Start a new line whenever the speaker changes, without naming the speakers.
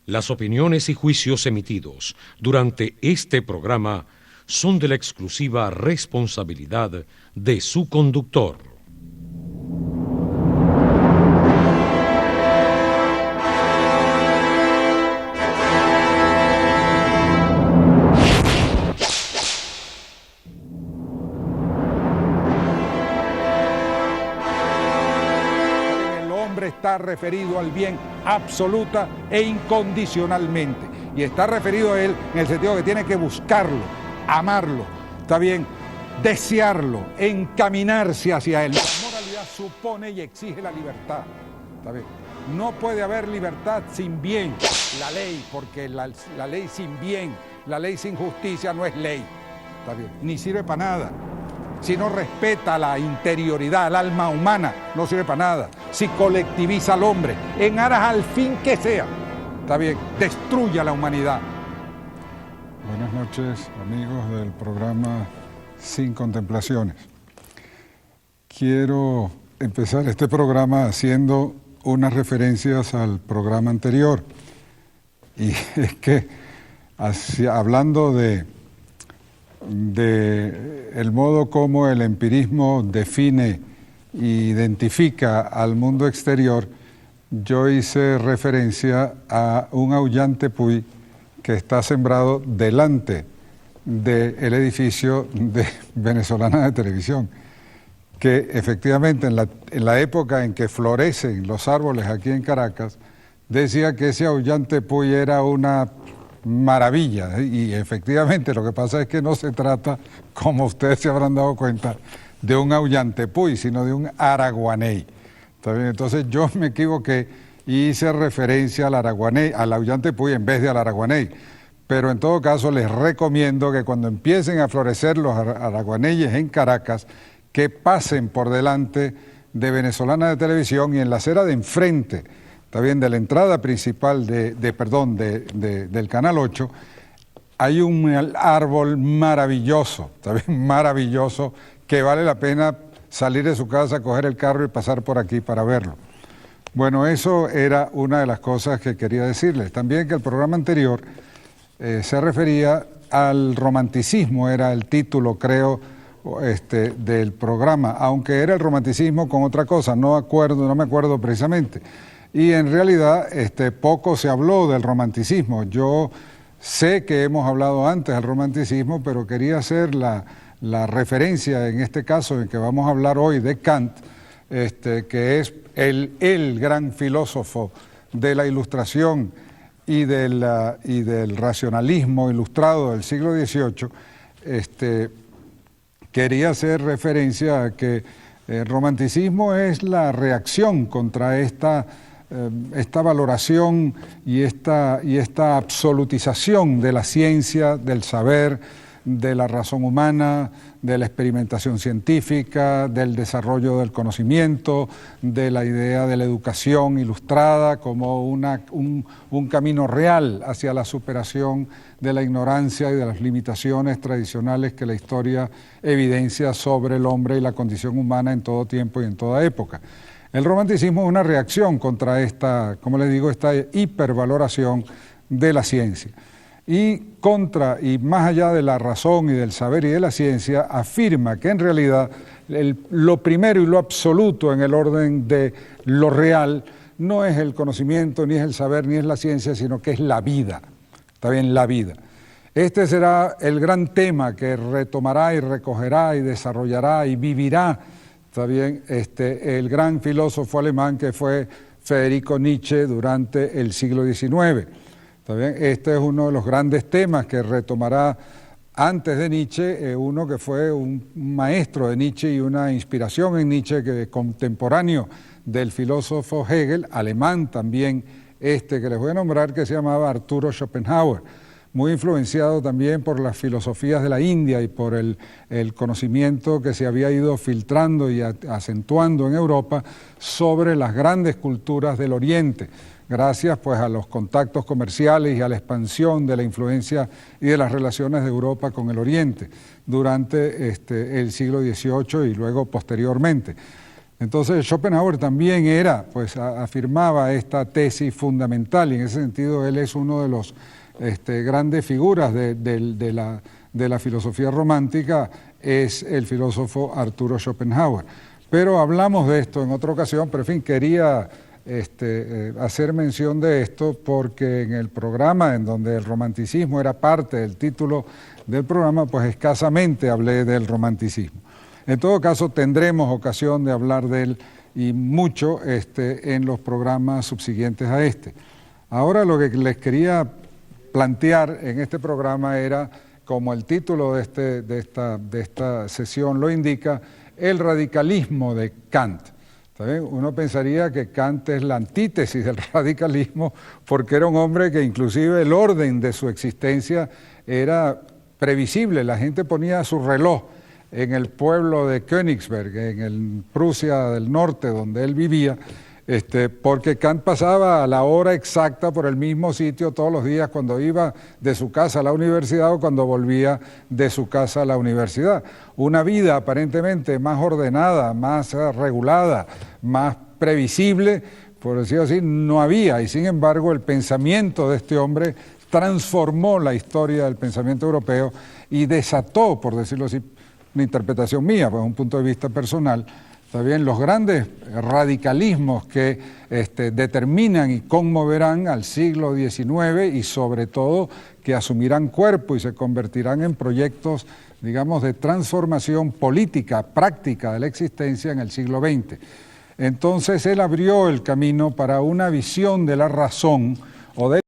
Las opiniones y juicios emitidos durante este programa son de la exclusiva responsabilidad de su conductor.
Está referido al bien absoluta e incondicionalmente, y está referido a él en el sentido que tiene que buscarlo, amarlo, está bien, desearlo, encaminarse hacia él. La moralidad supone y exige la libertad, está bien. No puede haber libertad sin bien, la ley, porque la ley sin bien, la ley sin justicia no es ley, está bien, ni sirve para nada. Si no respeta la interioridad, el alma humana, no sirve para nada. Si colectiviza al hombre, en aras al fin que sea, está bien, destruye a la humanidad.
Buenas noches, amigos del programa Sin Contemplaciones. Quiero empezar este programa haciendo unas referencias al programa anterior. Y es que, hablando de el modo como el empirismo define e identifica al mundo exterior, yo hice referencia a un aullante puy que está sembrado delante del edificio de Venezolana de Televisión, que efectivamente en la época en que florecen los árboles aquí en Caracas, decía que ese aullante puy era una maravilla, y efectivamente lo que pasa es que no se trata, como ustedes se habrán dado cuenta, de un aullante puy, sino de un araguaney. ¿Está bien? Entonces yo me equivoqué y hice referencia al araguaney, al aullante puy en vez de al araguaney. Pero en todo caso les recomiendo que cuando empiecen a florecer los araguaneyes en Caracas, que pasen por delante de Venezolana de Televisión y en la acera de enfrente, está bien, de la entrada principal del Canal 8, hay un árbol maravilloso, está bien, maravilloso, que vale la pena salir de su casa, coger el carro y pasar por aquí para verlo. Bueno, eso era una de las cosas que quería decirles. También que el programa anterior se refería al romanticismo, era el título, creo, del programa, aunque era el romanticismo con otra cosa, no me acuerdo precisamente. Y en realidad poco se habló del romanticismo. Yo sé que hemos hablado antes del romanticismo, pero quería hacer la referencia en este caso en que vamos a hablar hoy de Kant, que es el gran filósofo de la Ilustración y del racionalismo ilustrado del siglo XVIII. Quería hacer referencia a que el romanticismo es la reacción contra esta valoración y esta absolutización de la ciencia, del saber, de la razón humana, de la experimentación científica, del desarrollo del conocimiento, de la idea de la educación ilustrada como un camino real hacia la superación de la ignorancia y de las limitaciones tradicionales que la historia evidencia sobre el hombre y la condición humana en todo tiempo y en toda época. El romanticismo es una reacción contra esta, como les digo, esta hipervaloración de la ciencia. Y más allá de la razón y del saber y de la ciencia, afirma que en realidad lo primero y lo absoluto en el orden de lo real no es el conocimiento, ni es el saber, ni es la ciencia, sino que es la vida. Está bien, la vida. Este será el gran tema que retomará y recogerá y desarrollará y vivirá, está bien, el gran filósofo alemán que fue Federico Nietzsche durante el siglo XIX. ¿Está bien? Este es uno de los grandes temas que retomará antes de Nietzsche, uno que fue un maestro de Nietzsche y una inspiración en Nietzsche, que contemporáneo del filósofo Hegel, alemán también, que les voy a nombrar, que se llamaba Arturo Schopenhauer, muy influenciado también por las filosofías de la India y por el conocimiento que se había ido filtrando y acentuando en Europa sobre las grandes culturas del Oriente, gracias pues a los contactos comerciales y a la expansión de la influencia y de las relaciones de Europa con el Oriente durante el siglo XVIII y luego posteriormente. Entonces Schopenhauer también afirmaba esta tesis fundamental, y en ese sentido él es uno de los grandes figuras de la filosofía romántica, es el filósofo Arturo Schopenhauer. Pero hablamos de esto en otra ocasión, pero en fin, quería hacer mención de esto porque en el programa en donde el romanticismo era parte del título del programa, pues escasamente hablé del romanticismo. En todo caso, tendremos ocasión de hablar de él y mucho en los programas subsiguientes a este. Ahora lo que les quería plantear en este programa era, como el título de esta sesión lo indica, el radicalismo de Kant. ¿Está bien? Uno pensaría que Kant es la antítesis del radicalismo porque era un hombre que inclusive el orden de su existencia era previsible. La gente ponía su reloj en el pueblo de Königsberg, en Prusia del Norte, donde él vivía, porque Kant pasaba a la hora exacta por el mismo sitio todos los días cuando iba de su casa a la universidad o cuando volvía de su casa a la universidad. Una vida aparentemente más ordenada, más regulada, más previsible, por decirlo así, no había, y sin embargo el pensamiento de este hombre transformó la historia del pensamiento europeo y desató, por decirlo así, una interpretación mía, pues un punto de vista personal, está bien, los grandes radicalismos que determinan y conmoverán al siglo XIX y sobre todo que asumirán cuerpo y se convertirán en proyectos, digamos, de transformación política, práctica de la existencia en el siglo XX. Entonces él abrió el camino para una visión de la razón o de